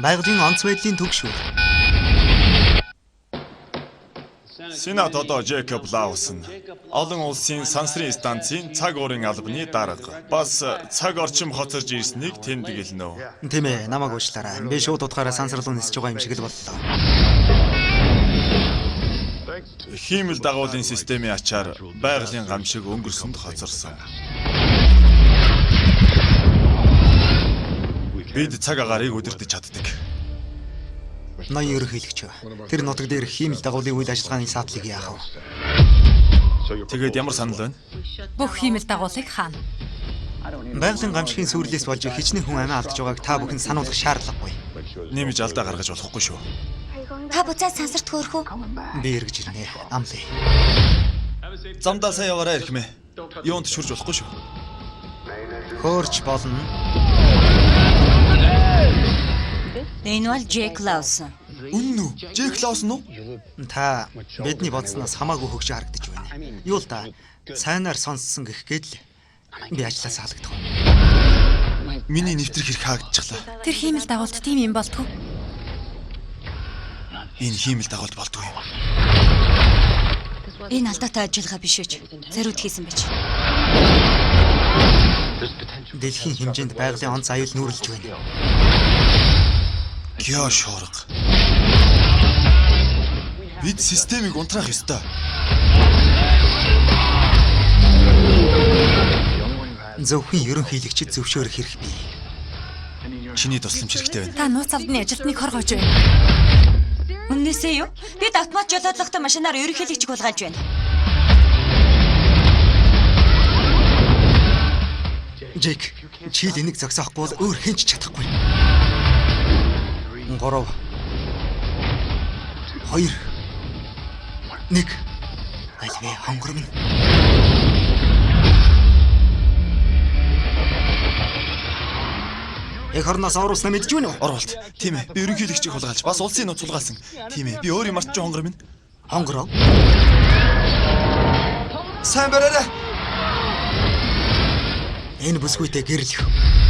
Байгалийн онц байдлын түгшүүр. Сенат одоо Джейкоб Лаус нь олон улсын сансрын станцын цаг уурын албаны дарга. Бас цаг орчим хоцорж ирснийг тэмдэглэнэ. Тийм ээ, намайг уучлаарай. Би шууд утгаараа сансар руу нисэж байгаа юм шиг л боллоо. Хиймэл дагуулын системийн ачаар байгалийн гамшиг өнгөрсөнд хоцорсон. Бид цаг агаарыг удирдах чаддаг. Ноён ерөнхийлөгч. Тэр нутаг дээр хиймэл дагуулын үйл ажиллагааны саатлыг яах вэ? Тэгээд ямар санал байна? Бүх хиймэл дагуулыг хаана? Байгалийн гамшигын сүрлээс болж хичнээн хүн амиа алдж байгааг та бүхэн сануулгах шаардлагагүй. Нэмж алдаа гаргаж болохгүй шүү. Та буцаад сансарт хөөрөх үү? Би эргэж ирнэ. Амлаа. Замдаа сайн яваарай эрхмээ. Юунд ч хүрч болохгүй шүү. Хөөрч болно. Энэ бол Джейк Лаус. Үнэн үү? Джейк Лаус нь уу? Та бидний бодсноос хамаагүй хөгжиж харагдаж байна. Юу л да? Сайнаар сонссон гэхгээд л би ажлаас халагдах. Миний нэвтрэх хэрэг хаагдчихлаа. Тэр хиймэл дагуулд тийм юм болтгоо. Энэ хиймэл дагуулд болдгүй юм. Энэ алдаатай ажиллагаа биш үуч. Зариуд хийсэн байж. Дэлхийн хэмжээнд байгалийн онц аюул нүүрлэж байна. Гео шуурга. Бид системийг унтраах ёстой. Зөвхөн ерөнхийлөгчд зөвшөөрөх хэрэг бий. Чиний тусламж хэрэгтэй байна. Та нууц албаны ажилтныг хоргож байна. Үннээсээ юу? Бид автомат жолоодлагтай машинаар ерөнхийлөгчийг булгааж байна. Джейк, чи л энийг зогсоохгүй бол өөр хэн ч чадахгүй. 3 2 1 Альвэ хонгор минь. Яг хорноос оруулснаа мэдж байна уу? Орволт. Тийм ээ. Би ерөнхийлөгчийг хулгайлж бас улсын нууц сулгаалсан. Тийм ээ. Би өөр юм арч хонгор минь. Хонгороо. Сайн бараарай. Энэ бүсгүйтэй гэрлэх.